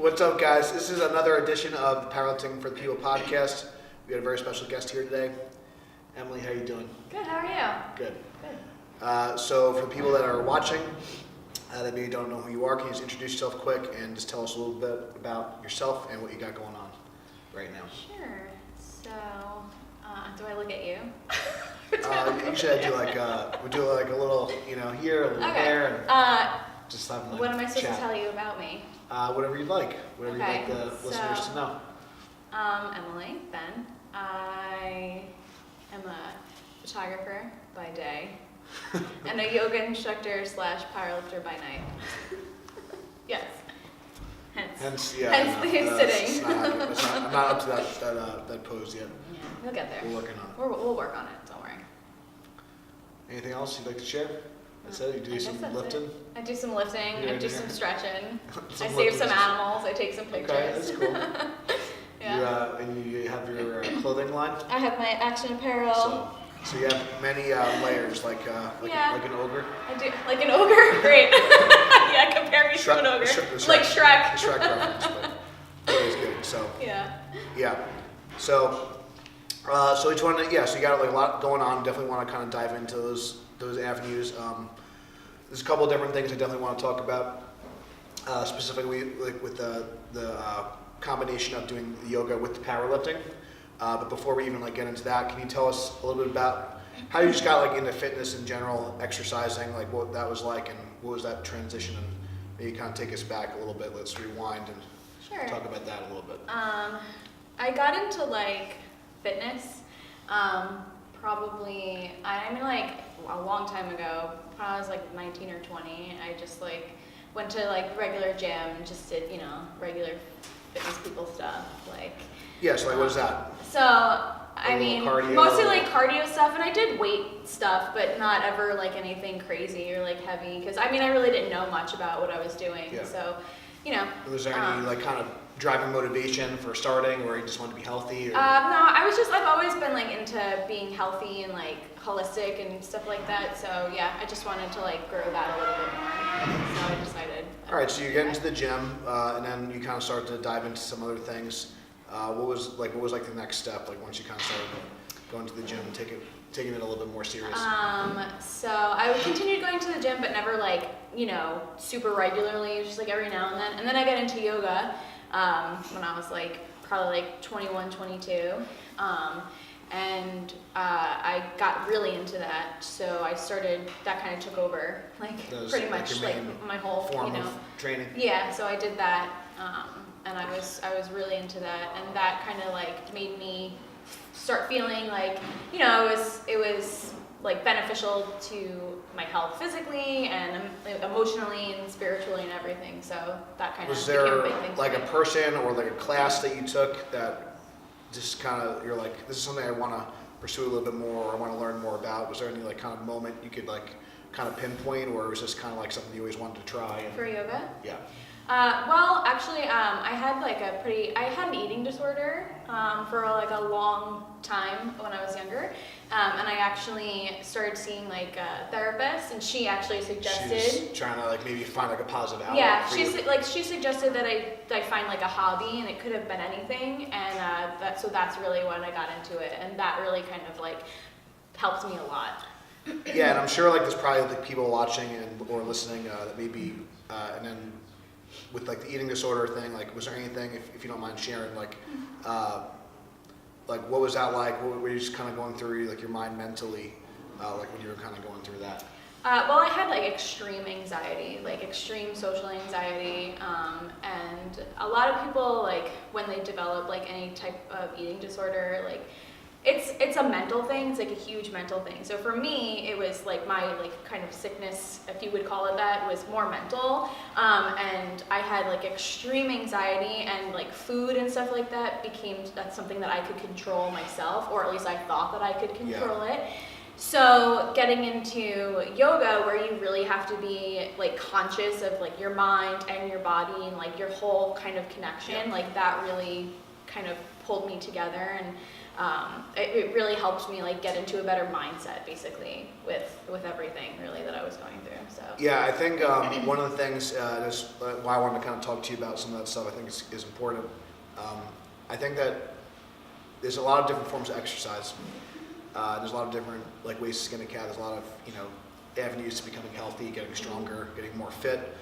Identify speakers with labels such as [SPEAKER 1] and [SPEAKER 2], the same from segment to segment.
[SPEAKER 1] What's up, guys? This is another edition of the Powerlifting for the People podcast. We got a very special guest here today. Emily, how you doing?
[SPEAKER 2] Good, how are you?
[SPEAKER 1] Good.
[SPEAKER 2] Good.
[SPEAKER 1] So for the people that are watching, that maybe don't know who you are, can you just introduce yourself quick and just tell us a little bit about yourself and what you got going on right now?
[SPEAKER 2] Sure. So, do I look at you?
[SPEAKER 1] Usually I do we do like a little, here, a little there, and just have like
[SPEAKER 2] what am I supposed
[SPEAKER 1] chat.
[SPEAKER 2] to tell you about me?
[SPEAKER 1] Whatever you'd like. Whatever you'd like the listeners to know.
[SPEAKER 2] Emily, Ben. I am a photographer by day and a yoga instructor / powerlifter by night. Yes. Hence the sitting.
[SPEAKER 1] I'm not up to that pose yet.
[SPEAKER 2] Yeah, we'll get there.
[SPEAKER 1] We're working on it.
[SPEAKER 2] We'll work on it. Don't worry.
[SPEAKER 1] Anything else you'd like to share? That's it? You do some lifting?
[SPEAKER 2] I do some lifting. I do some stretching.
[SPEAKER 1] Some
[SPEAKER 2] I save
[SPEAKER 1] lifting.
[SPEAKER 2] some animals. I take some pictures.
[SPEAKER 1] Okay, that's cool.
[SPEAKER 2] Yeah.
[SPEAKER 1] And you have your clothing line?
[SPEAKER 2] I have my action apparel.
[SPEAKER 1] So you have many layers, like an ogre?
[SPEAKER 2] I do, like an ogre? Great. Yeah, compare me to an ogre. Like Shrek.
[SPEAKER 1] Shrek reference, but it was good. So
[SPEAKER 2] Yeah.
[SPEAKER 1] So each one, so you got like a lot going on. Definitely want to kind of dive into those avenues. There's a couple of different things I definitely want to talk about, specifically like with the combination of doing the yoga with the powerlifting. But before we even get into that, can you tell us a little bit about how you just got into fitness in general, exercising, like what that was like, and what was that transition, and maybe kind of take us back a little bit. Let's rewind and talk about that a little bit.
[SPEAKER 2] I got into fitness probably, a long time ago. When I was 19 or 20, I just went to regular gym and just did regular fitness people stuff
[SPEAKER 1] So what is that?
[SPEAKER 2] So I mean,
[SPEAKER 1] cardio,
[SPEAKER 2] mostly cardio stuff, and I did weight stuff, but not ever anything crazy or heavy, because I really didn't know much about what I was doing.
[SPEAKER 1] Yeah.
[SPEAKER 2] So
[SPEAKER 1] Was there any kind of driving motivation for starting, or you just wanted to be healthy? Or?
[SPEAKER 2] No, I've always been into being healthy and holistic and stuff like that. So yeah, I just wanted to grow that a little bit more. So I decided.
[SPEAKER 1] All right, so you get into the gym, and then you kind of start to dive into some other things. What was the next step? Once you kind of started going to the gym and taking it a little bit more serious.
[SPEAKER 2] So I continued going to the gym, but never super regularly, just every now and then. And then I got into yoga when I was probably 21, 22. And I got really into that, so I started. That kind of took over, pretty much my whole
[SPEAKER 1] form of training.
[SPEAKER 2] Yeah, so I did that, and I was really into that, and that kind of made me start feeling it was beneficial to my health physically and emotionally and spiritually and everything. So that kind of became a big thing. Was there
[SPEAKER 1] a person or a class that you took that just kind of, you're this is something I want to pursue a little bit more, or I want to learn more about? Was there any kind of moment you could kind of pinpoint, or was this kind of something you always wanted to try?
[SPEAKER 2] For yoga?
[SPEAKER 1] Yeah.
[SPEAKER 2] Well, actually, I had I had an eating disorder for a long time when I was younger, and I actually started seeing a therapist, and she actually suggested.
[SPEAKER 1] She's trying to maybe find a positive outlet.
[SPEAKER 2] Yeah,
[SPEAKER 1] for
[SPEAKER 2] she suggested that I find a hobby, and it could have been anything, and that's really when I got into it, and that really kind of helped me a lot.
[SPEAKER 1] Yeah, and I'm sure there's probably people watching or listening that maybe, and then with the eating disorder thing, was there anything, if you don't mind sharing, what was that like? What were you just kind of going through your mind mentally, when you were kind of going through that?
[SPEAKER 2] Well, I had extreme anxiety, extreme social anxiety, and a lot of people when they develop any type of eating disorder, it's a mental thing. It's a huge mental thing. So for me, it was my kind of sickness, if you would call it that, was more mental. And I had extreme anxiety, and food and stuff like that that's something that I could control myself, or at least I thought that I could control it. So getting into yoga, where you really have to be conscious of your mind and your body and your whole kind of connection, that really kind of pulled me together. And it really helped me like get into a better mindset basically with everything really that I was going through. So
[SPEAKER 1] yeah, I think one of the things that's why I wanted to kind of talk to you about some of that stuff I think is important. I think that there's a lot of different forms of exercise. There's a lot of different like ways to skin a cat. There's a lot of avenues to becoming healthy, getting stronger, getting more fit.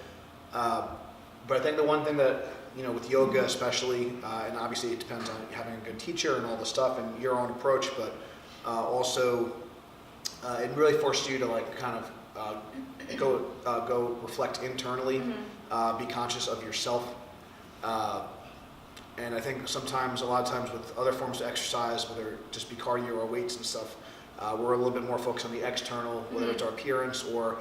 [SPEAKER 1] But I think the one thing that with yoga especially, and obviously it depends on having a good teacher and all the stuff and your own approach, but also it really forced you to like kind of go reflect internally, be conscious of yourself. And I think a lot of times with other forms of exercise, whether it just be cardio or weights and stuff, we're a little bit more focused on the external, whether it's our appearance or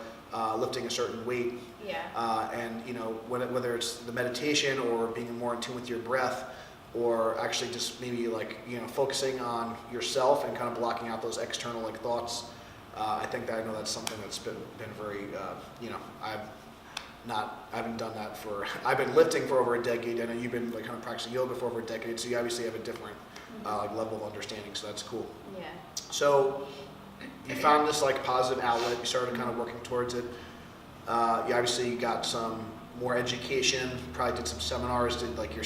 [SPEAKER 1] lifting a certain weight.
[SPEAKER 2] Yeah.
[SPEAKER 1] And whether it's the meditation or being more in tune with your breath, or actually just maybe like focusing on yourself and kind of blocking out those external like thoughts. I know that's something that's been very I haven't done that I've been lifting for over a decade. I know you've been like kind of practicing yoga for over a decade, so you obviously have a different like level of understanding, so that's cool.
[SPEAKER 2] Yeah.
[SPEAKER 1] So you found this like positive outlet, you started kind of working towards it. You obviously got some more education, probably did some seminars, did like your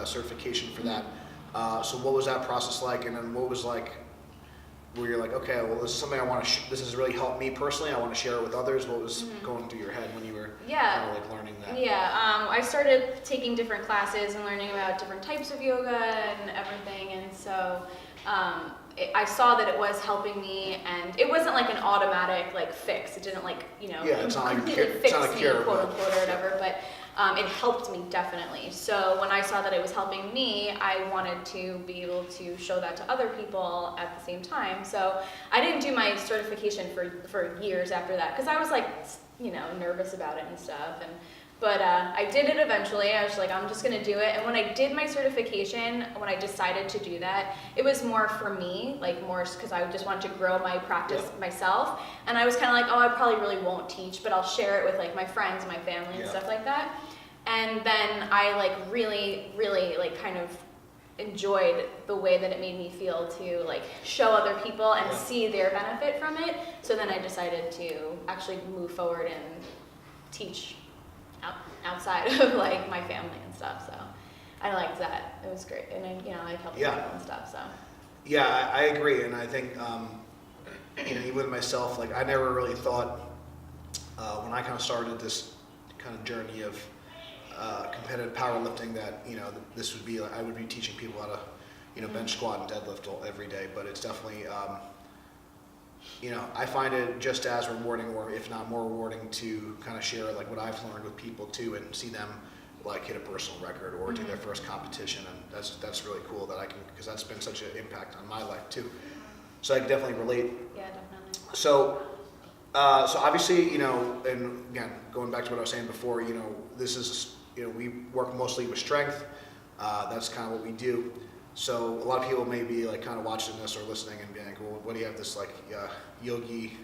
[SPEAKER 1] certification for that. So what was that process like, and then what was like where you're like, okay, well this is something I want to this has really helped me personally, I want to share it with others. What was going through your head when you were kind of like learning that?
[SPEAKER 2] I started taking different classes and learning about different types of yoga and everything, and so I saw that it was helping me, and it wasn't like an automatic like fix. It didn't like
[SPEAKER 1] it's not like
[SPEAKER 2] completely fix
[SPEAKER 1] not a
[SPEAKER 2] me,
[SPEAKER 1] cure,
[SPEAKER 2] quote unquote, or whatever. But it helped me definitely. So when I saw that it was helping me, I wanted to be able to show that to other people at the same time. So I didn't do my certification for years after that because I was like nervous about it and stuff. But I did it eventually. I was like, I'm just going to do it. And when I did my certification, when I decided to do that, it was more for me, like more because I just wanted to grow my practice myself. And I was kind of like, oh, I probably really won't teach, but I'll share it with like my friends, my family and stuff like that. And then I like really, really like kind of enjoyed the way that it made me feel to like show other people and see their benefit from it. So then I decided to actually move forward and teach outside of like my family and stuff, so I liked that. It was great, and I helped people and stuff. So
[SPEAKER 1] I agree, and I think even with myself, like I never really thought when I kind of started this kind of journey of competitive powerlifting that this would be like I would be teaching people how to bench, squat, and deadlift every day. But it's definitely I find it just as rewarding, or if not more rewarding, to kind of share like what I've learned with people too, and see them like hit a personal record or do their first competition, and that's really cool that I can, because that's been such an impact on my life too. So I can definitely relate.
[SPEAKER 2] Yeah, definitely.
[SPEAKER 1] So obviously, and again, going back to what I was saying before, this is, we work mostly with strength. That's kind of what we do. So a lot of people may be like kind of watching this or listening and being like, well, what do you have this like yogi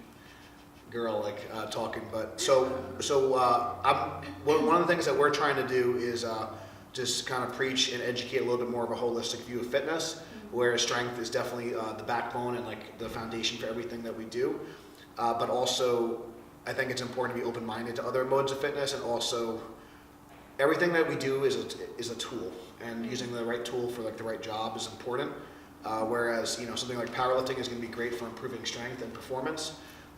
[SPEAKER 1] girl like talking? But so one of the things that we're trying to do is just kind of preach and educate a little bit more of a holistic view of fitness, where strength is definitely the backbone and like the foundation for everything that we do. But also, I think it's important to be open-minded to other modes of fitness, and also everything that we do is a tool, and using the right tool for like the right job is important. Whereas something like powerlifting is going to be great for improving strength and performance,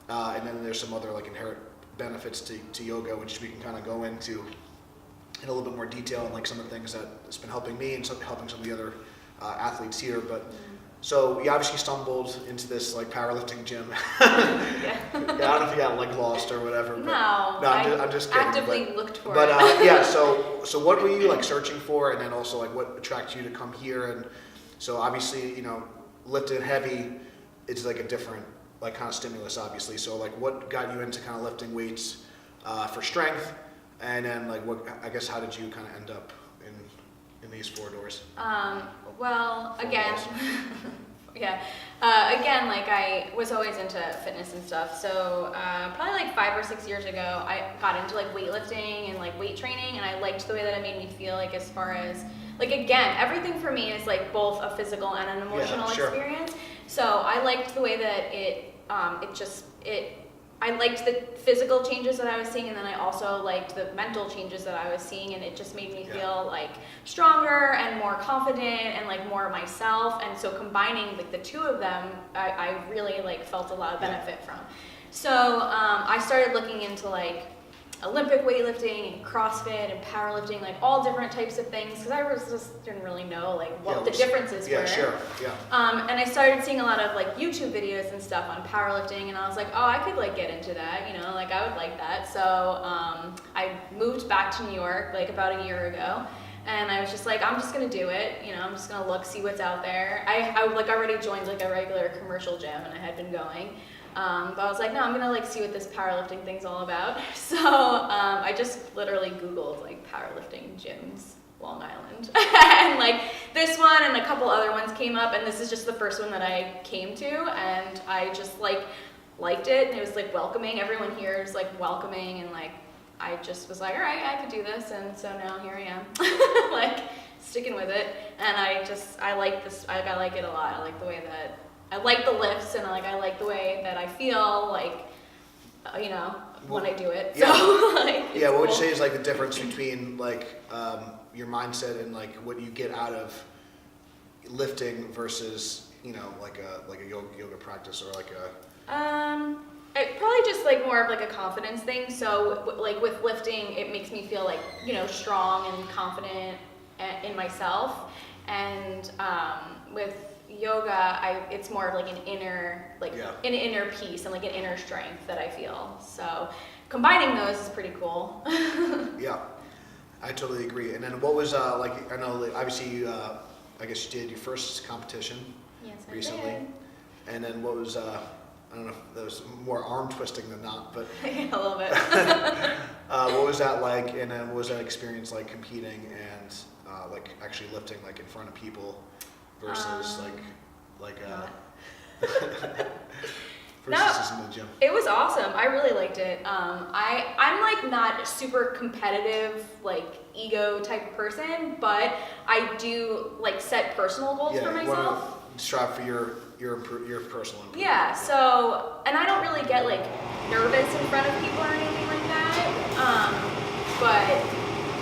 [SPEAKER 1] and then there's some other like inherent benefits to yoga, which we can kind of go into in a little bit more detail, and like some of the things that it's been helping me and helping some of the other athletes here. But so you obviously stumbled into this like powerlifting gym. I don't know if you got like lost or whatever. But, I'm just kidding.
[SPEAKER 2] Actively looked for it.
[SPEAKER 1] But so what were you like searching for, and then also like what attracted you to come here? And so obviously lifting heavy, it's like a different like kind of stimulus, obviously. So like what got you into kind of lifting weights for strength, and then like how did you kind of end up in these four doors?
[SPEAKER 2] Well, again, Yeah. Again, like I was always into fitness and stuff. So probably like 5 or 6 years ago, I got into like weightlifting and like weight training, and I liked the way that it made me feel. Like as far as like again, everything for me is like both a physical and an emotional experience. So I liked the way that I liked the physical changes that I was seeing, and then I also liked the mental changes that I was seeing, and it just made me feel like stronger and more confident and like more myself. And so combining like the two of them, I really like felt a lot of benefit from. So I started looking into like Olympic weightlifting and CrossFit and powerlifting, like all different types of things, because I just didn't really know like what the differences were.
[SPEAKER 1] Yeah, sure. Yeah.
[SPEAKER 2] And I started seeing a lot of like YouTube videos and stuff on powerlifting, and I was like, oh, I could like get into that, you know, like I would like that. So I moved back to New York like about a year ago, and I was just like, I'm just gonna do it, you know, I'm just gonna look, see what's out there. I like already joined like a regular commercial gym, and I had been going. But I was like, no, I'm gonna like see what this powerlifting thing's all about. So I just literally Googled like powerlifting gyms, Long Island, and like this one and a couple other ones came up, and this is just the first one that I came to, and I just like liked it, and it was like welcoming. Everyone here is like welcoming, and like I just was like, all right, I could do this, and so now here I am, like sticking with it, and I like this. I like it a lot. I like the way that. I like the lifts, and like I like the way that I feel, like, you know, when I do it.
[SPEAKER 1] Yeah.
[SPEAKER 2] So, like,
[SPEAKER 1] yeah. What would you say is like the difference between like your mindset and like what you get out of lifting versus, you know, like a yoga practice or like a
[SPEAKER 2] it probably just like more of like a confidence thing. So like with lifting, it makes me feel like, you know, strong and confident in myself, and with yoga, it's more of like an inner peace and like an inner strength that I feel. So combining those is pretty cool.
[SPEAKER 1] Yeah, I totally agree. And then what was like, I know obviously you, I guess you did your first competition recently.
[SPEAKER 2] I did.
[SPEAKER 1] And then what was, I don't know if that was more arm twisting than not, but
[SPEAKER 2] a little bit.
[SPEAKER 1] what was that like? And then what was that experience like competing and like actually lifting like in front of people? Versus versus just in the gym.
[SPEAKER 2] It was awesome. I really liked it. I'm like not a super competitive, like ego type of person, but I do like set personal goals for myself.
[SPEAKER 1] You want to strive for your personal improvement.
[SPEAKER 2] Yeah. So, and I don't really get like nervous in front of people or anything like that. But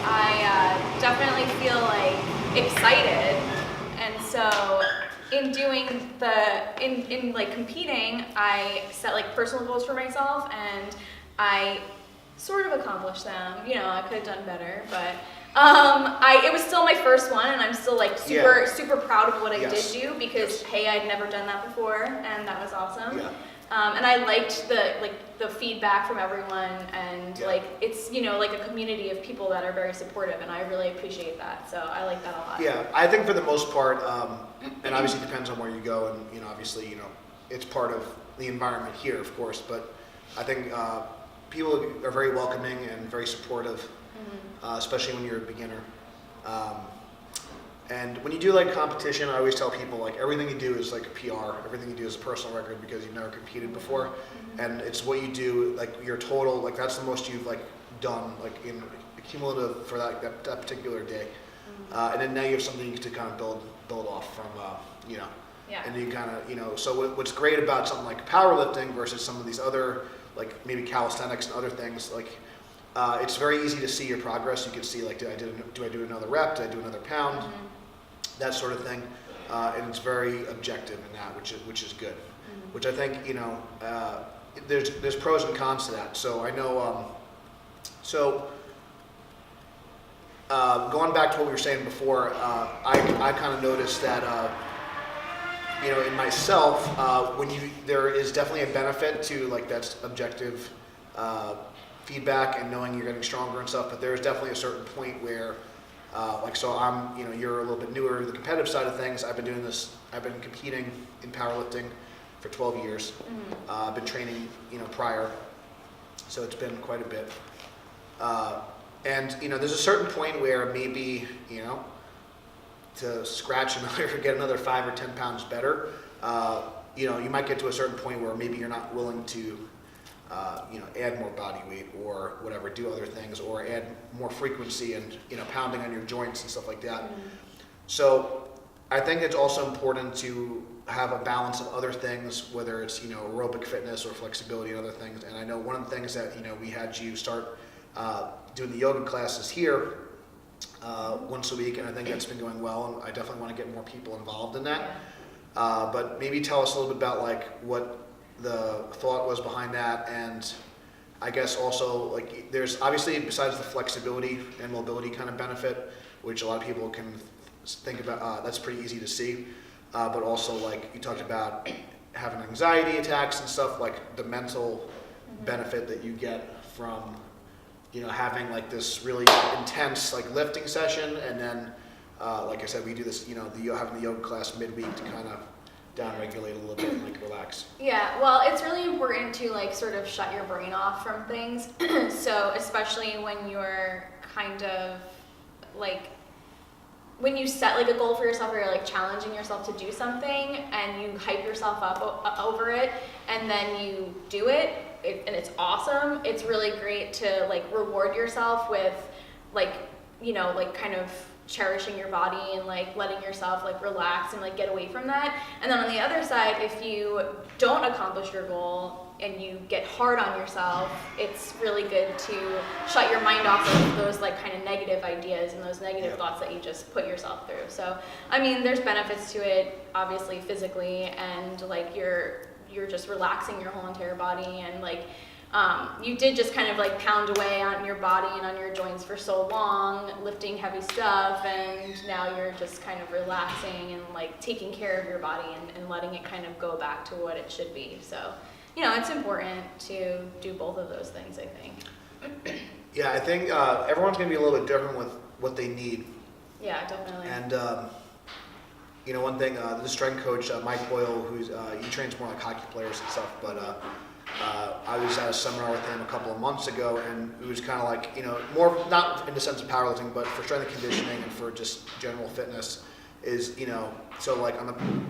[SPEAKER 2] I definitely feel like excited. And so in doing in like competing, I set like personal goals for myself, and I sort of accomplished them. You know, I could have done better, but it was still my first one, and I'm still like super proud of what I did do, because hey, I'd never done that before, and that was awesome.
[SPEAKER 1] Yeah.
[SPEAKER 2] And I liked the feedback from everyone, and like it's, you know, like a community of people that are very supportive, and I really appreciate that. So I like that a lot.
[SPEAKER 1] Yeah, I think for the most part, and obviously it depends on where you go, and you know, obviously, you know, it's part of the environment here, of course. But I think people are very welcoming and very supportive, especially when you're a beginner. And when you do like competition, I always tell people like everything you do is like a PR. Everything you do is a personal record because you've never competed before, and it's what you do, like your total, like that's the most you've like done like in cumulative for that particular day, and then now you have something to kind of build off from, you know. Yeah. And you kind of, you know, so what's great about something like powerlifting versus some of these other like maybe calisthenics and other things, like it's very easy to see your progress. You can see like, do I do another rep? Did I do another pound? That sort of thing, and it's very objective in that, which is good. Which I think, you know, there's pros and cons to that. So I know, going back to what we were saying before, I kind of noticed that, you know, in myself, there is definitely a benefit to like that objective feedback and knowing you're getting stronger and stuff. But there's definitely a certain point where. Like, so I'm, you know, you're a little bit newer to the competitive side of things. I've been competing in powerlifting for 12 years. I've been training, you know, prior, so it's been quite a bit. And, you know, there's a certain point where maybe, you know, to scratch another, get another 5 or 10 pounds better, you might get to a certain point where maybe you're not willing to, add more body weight or whatever, do other things, or add more frequency and, pounding on your joints and stuff like that. So I think it's also important to have a balance of other things, whether it's, aerobic fitness or flexibility and other things. And I know one of the things that, we had you start doing the yoga classes here once a week, and I think that's been going well, and I definitely want to get more people involved in that. But maybe tell us a little bit about like what the thought was behind that, and I guess also like there's obviously, besides the flexibility and mobility kind of benefit, which a lot of people can think about, that's pretty easy to see, but also like you talked about having anxiety attacks and stuff, like the mental benefit that you get from having like this really intense like lifting session, and then like I said, we do this, having the yoga class midweek to kind of down-regulate a little bit and like relax.
[SPEAKER 2] Yeah, well, it's really important to like sort of shut your brain off from things. So especially when you're kind of like, when you set like a goal for yourself, or you're like challenging yourself to do something and you hype yourself up over it, and then you do it, and it's awesome. It's really great to like reward yourself with like, like kind of cherishing your body and like letting yourself like relax and like get away from that. And then on the other side, if you don't accomplish your goal and you get hard on yourself, it's really good to shut your mind off of those like kind of negative ideas and those negative thoughts that you just put yourself through. So I mean, there's benefits to it, obviously physically, and like you're just relaxing your whole entire body, and like you did just kind of like pound away on your body and on your joints for so long, lifting heavy stuff, and now you're just kind of relaxing and like taking care of your body and letting it kind of go back to what it should be. So, it's important to do both of those things, I think.
[SPEAKER 1] Yeah, I think everyone's going to be a little bit different with what they need.
[SPEAKER 2] Yeah, definitely.
[SPEAKER 1] And, one thing, the strength coach, Mike Boyle, he trains more like hockey players and stuff, but I was at a seminar with him a couple of months ago, and it was kind of like, more, not in the sense of powerlifting, but for strength and conditioning and for just general fitness is, so like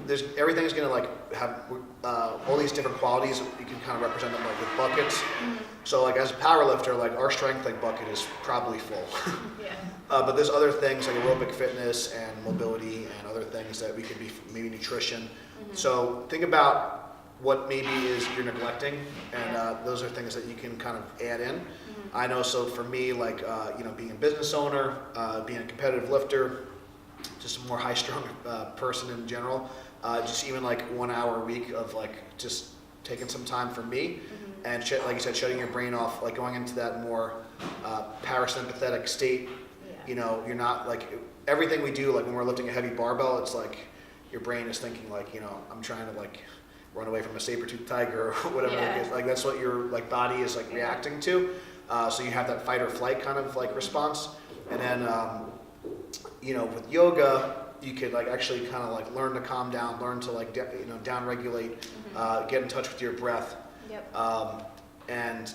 [SPEAKER 1] there's, everything's going to like have all these different qualities. You can kind of represent them like with buckets. So like as a power lifter, like our strength like bucket is probably full. But there's other things like aerobic fitness and mobility and other things that we could be, maybe nutrition. So think about what maybe is you're neglecting, and those are things that you can kind of add in. I know, so for me, like, being a business owner, being a competitive lifter, just a more high-strung person in general, just even like 1 hour a week of like just taking some time for me, and like you said, shutting your brain off, like going into that more parasympathetic state. You're not like, everything we do, like when we're lifting a heavy barbell, it's like your brain is thinking like, I'm trying to like run away from a saber-toothed tiger or whatever it is. Like that's what your like body is like reacting to. So you have that fight or flight kind of like response. And then, with yoga, you could like actually kind of like learn to calm down, learn to like, down regulate, get in touch with your breath. And,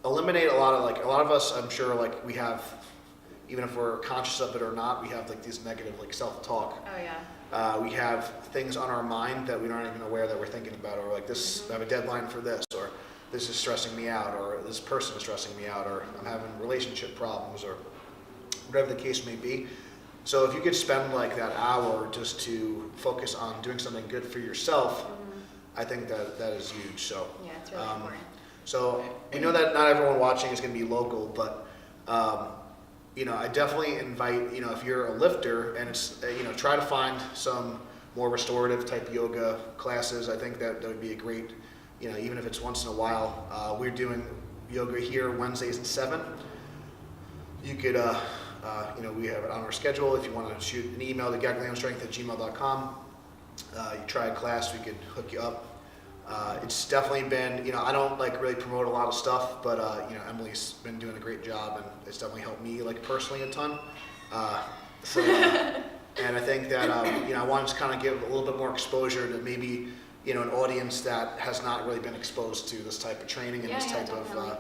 [SPEAKER 1] eliminate a lot of us, I'm sure, like we have, even if we're conscious of it or not, we have like these negative like self-talk. We have things on our mind that we aren't even aware that we're thinking about, or like this, I have a deadline for this, or this is stressing me out, or this person is stressing me out, or I'm having relationship problems, or whatever the case may be. So if you could spend like that hour just to focus on doing something good for yourself, I think that is huge. So
[SPEAKER 2] yeah, it's really important.
[SPEAKER 1] So we know that not everyone watching is going to be local, but I definitely invite, if you're a lifter, and it's, try to find some more restorative type yoga classes. I think that would be a great, even if it's once in a while. We're doing yoga here Wednesdays at 7. You could, we have it on our schedule. If you want to shoot an email to gaglianostrength@gmail.com, you try a class, we could hook you up. It's definitely been, I don't like really promote a lot of stuff, but Emily's been doing a great job, and it's definitely helped me like personally a ton. And I think that I want to kind of give a little bit more exposure to maybe an audience that has not really been exposed to this type of training and this type of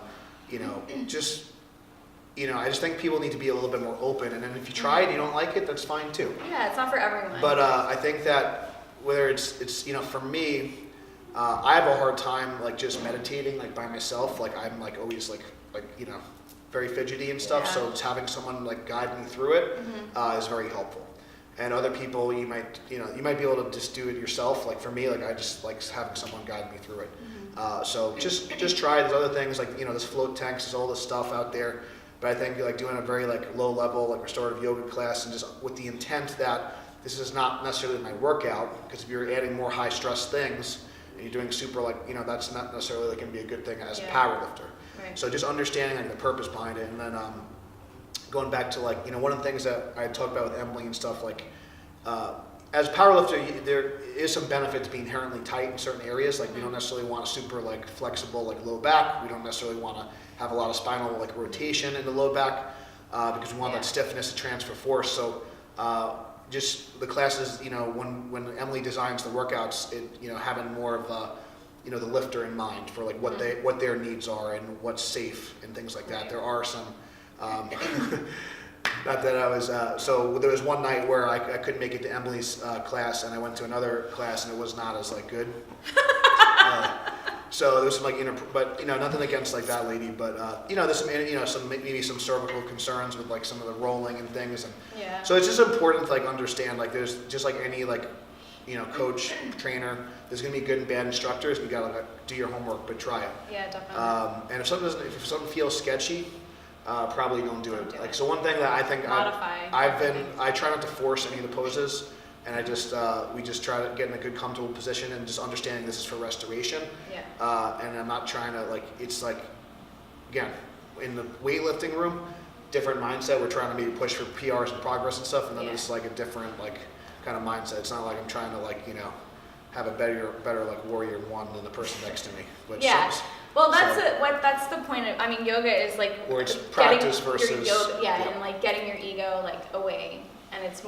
[SPEAKER 1] I just think people need to be a little bit more open, and then if you try it and you don't like it, that's fine too.
[SPEAKER 2] Yeah, it's not for everyone.
[SPEAKER 1] But I think that whether it's for me, I have a hard time like just meditating like by myself. Like I'm like always like very fidgety and stuff.
[SPEAKER 2] Yeah.
[SPEAKER 1] So just having someone like guide me through it is very helpful. And other people, you might be able to just do it yourself. Like for me, like I just like having someone guide me through it. So just try. There's other things like this float tanks, there's all this stuff out there. But I think like doing a very like low level like restorative yoga class and just with the intent that this is not necessarily my workout, because if you're adding more high stress things and you're doing super like that's not necessarily like going to be a good thing as a power lifter.
[SPEAKER 2] Right.
[SPEAKER 1] So just understanding like the purpose behind it, and then going back to like one of the things that I talked about with Emily and stuff, like as a power lifter there is some benefit to being inherently tight in certain areas. Like we don't necessarily want a super like flexible like low back. We don't necessarily want to have a lot of spinal like rotation in the low back because we want that stiffness to transfer force. So just the classes, when Emily designs the workouts, having more of the lifter in mind for like what their needs are and what's safe and things like that. There are some, not that I was, so there was one night where I couldn't make it to Emily's class, and I went to another class and it was not as like good. So there was some like but nothing against like that lady, but there's some maybe some cervical concerns with like some of the rolling and things, and so it's just important to like understand like there's just like any like coach, trainer, there's gonna be good and bad instructors. You gotta like, do your homework, but try it.
[SPEAKER 2] Yeah, definitely.
[SPEAKER 1] And if something feels sketchy, probably don't do it. Like so, one thing that I think I try not to force any of the poses. And I just we just try to get in a good comfortable position and just understanding this is for restoration. And I'm not trying to like, it's like, again, in the weightlifting room, different mindset. We're trying to maybe push for PRs and progress and stuff, and then it's like a different like kind of mindset. It's not like I'm trying to like have a better like warrior one than the person next to me. Which
[SPEAKER 2] well, that's the point of. I mean, yoga is like
[SPEAKER 1] or it's practice versus
[SPEAKER 2] your yoga, and like getting your ego like away. And it's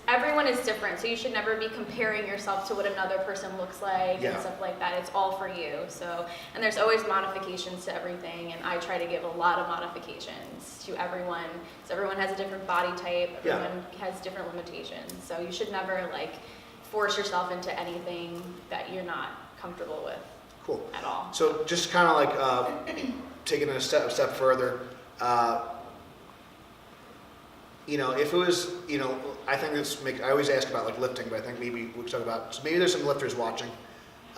[SPEAKER 2] everyone is different, so you should never be comparing yourself to what another person looks like and stuff like that. It's all for you. So, and there's always modifications to everything, and I try to give a lot of modifications to everyone. So everyone has a different body type, everyone has different limitations. So you should never like force yourself into anything that you're not comfortable with.
[SPEAKER 1] Cool.
[SPEAKER 2] At all.
[SPEAKER 1] So just kind of like taking it a step further. If it was, I think I always ask about like lifting, but I think maybe we could talk about, so maybe there's some lifters watching,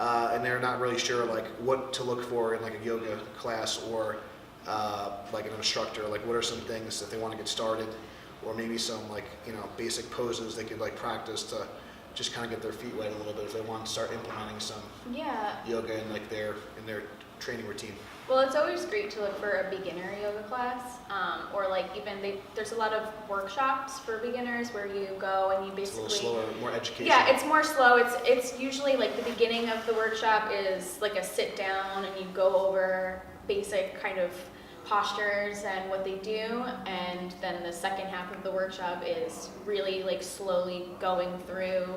[SPEAKER 1] and they're not really sure like what to look for in like a yoga class or like an instructor, like what are some things that they want to get started, or maybe some like, basic poses they could like practice to just kind of get their feet wet a little bit if they want to start implementing some yoga in like their training routine.
[SPEAKER 2] Well, it's always great to look for a beginner yoga class, or like even there's a lot of workshops for beginners where you go and you basically.
[SPEAKER 1] It's a little slower, more educational.
[SPEAKER 2] Yeah, it's more slow. It's usually like the beginning of the workshop is like a sit down and you go over basic kind of postures and what they do, and then the second half of the workshop is really like slowly going through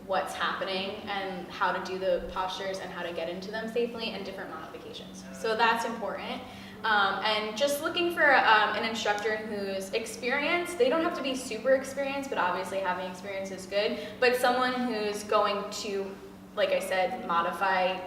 [SPEAKER 2] what's happening and how to do the postures and how to get into them safely and different modifications. So that's important. And just looking for an instructor who's experienced. They don't have to be super experienced, but obviously having experience is good. But someone who's going to, like I said, modify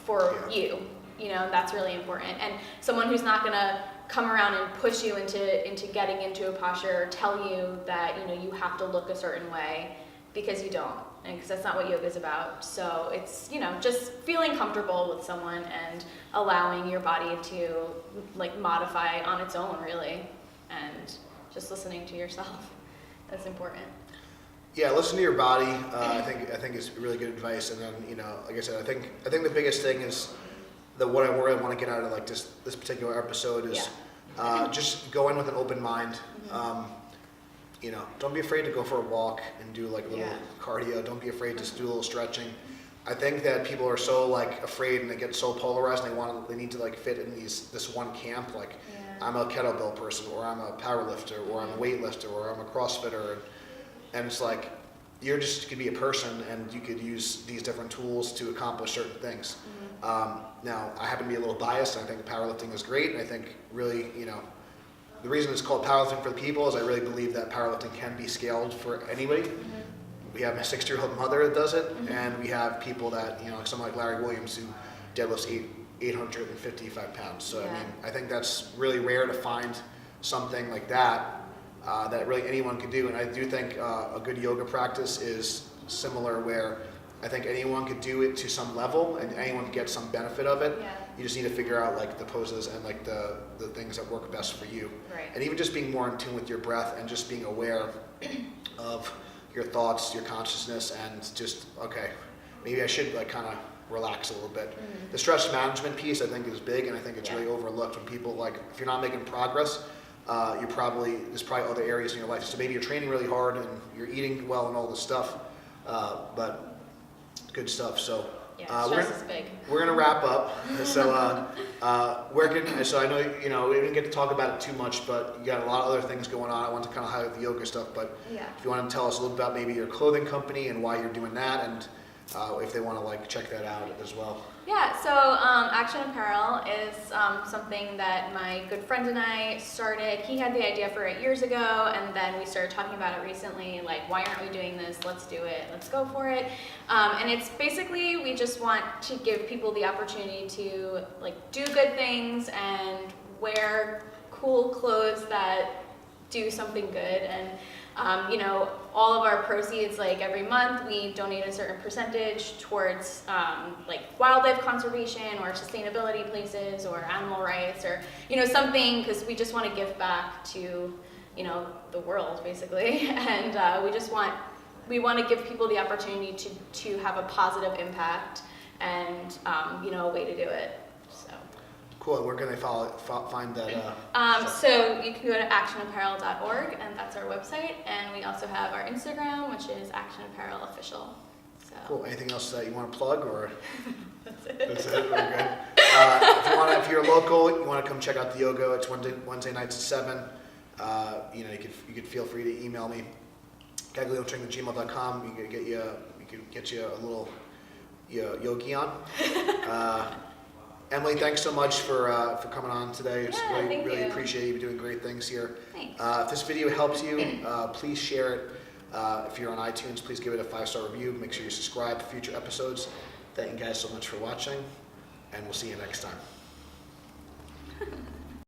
[SPEAKER 2] for you. That's really important. And someone who's not gonna come around and push you into getting into a posture or tell you that you have to look a certain way, because you don't, and because that's not what yoga is about. So it's just feeling comfortable with someone and allowing your body to like modify on its own, really, and just listening to yourself. That's important.
[SPEAKER 1] Yeah, listen to your body. I think is really good advice. And then like I said, I think the biggest thing is what I really want to get out of like this particular episode is just go in with an open mind. Don't be afraid to go for a walk and do like a little cardio. Don't be afraid to do a little stretching. I think that people are so like afraid and they get so polarized and they need to like fit in this one camp. Like I'm a kettlebell person, or I'm a power lifter, or I'm a weightlifter, or I'm a CrossFitter, and it's like you're just could be a person and you could use these different tools to accomplish certain things. Now I happen to be a little biased. I think powerlifting is great, and I think really the reason it's called powerlifting for the people is I really believe that powerlifting can be scaled for anybody. we have my 60-year-old mother that does it, and we have people that, you know, someone like Larry Williams who deadlifts 855 pounds. So I mean, I think that's really rare to find something like that that really anyone could do. And I do think a good yoga practice is similar, where I think anyone could do it to some level and anyone could get some benefit of it.
[SPEAKER 2] Yeah.
[SPEAKER 1] You just need to figure out like the poses and like the things that work best for you.
[SPEAKER 2] Right.
[SPEAKER 1] And even just being more in tune with your breath and just being aware of your thoughts, your consciousness, and just, okay, maybe I should like kind of relax a little bit. The stress management piece I think is big, and I think it's really overlooked when people, like, if you're not making progress, there's probably other areas in your life. So maybe you're training really hard and you're eating well and all this stuff, but good stuff. So
[SPEAKER 2] stress is big.
[SPEAKER 1] we're gonna wrap up. So so I know, you know, we didn't get to talk about it too much, but you got a lot of other things going on. I want to kind of highlight the yoga stuff, but if you want to tell us a little about maybe your clothing company and why you're doing that, and if they want to like check that out as well.
[SPEAKER 2] Yeah, so Action Apparel is something that my good friend and I started. He had the idea for it years ago, and then we started talking about it recently, like, why aren't we doing this? Let's do it. Let's go for it. And it's basically, we just want to give people the opportunity to like do good things and wear cool clothes that do something good. And you know, all of our proceeds, like every month, we donate a certain percentage towards like wildlife conservation or sustainability places or animal rights, or, you know, something, because we just want to give back to, you know, the world basically. And we want to give people the opportunity to have a positive impact and, you know, a way to do it. So.
[SPEAKER 1] Cool. And where can they find that?
[SPEAKER 2] So you can go to actionapparel.org, and that's our website. And we also have our Instagram, which is Action Apparel Official. So.
[SPEAKER 1] Cool. Anything else that you want to plug, or?
[SPEAKER 2] That's it.
[SPEAKER 1] That's it. Very good. If you're local, you want to come check out the yoga. It's Wednesday nights at 7. You know, you could feel free to email me, gagliotraining@gmail.com. We could get you a little yogi on. Emily, thanks so much for coming on today. It's really appreciate you doing great things here.
[SPEAKER 2] Thanks.
[SPEAKER 1] If this video helps you, please share it. If you're on iTunes, please give it a 5-star review. Make sure you subscribe for future episodes. Thank you guys so much for watching, and we'll see you next time.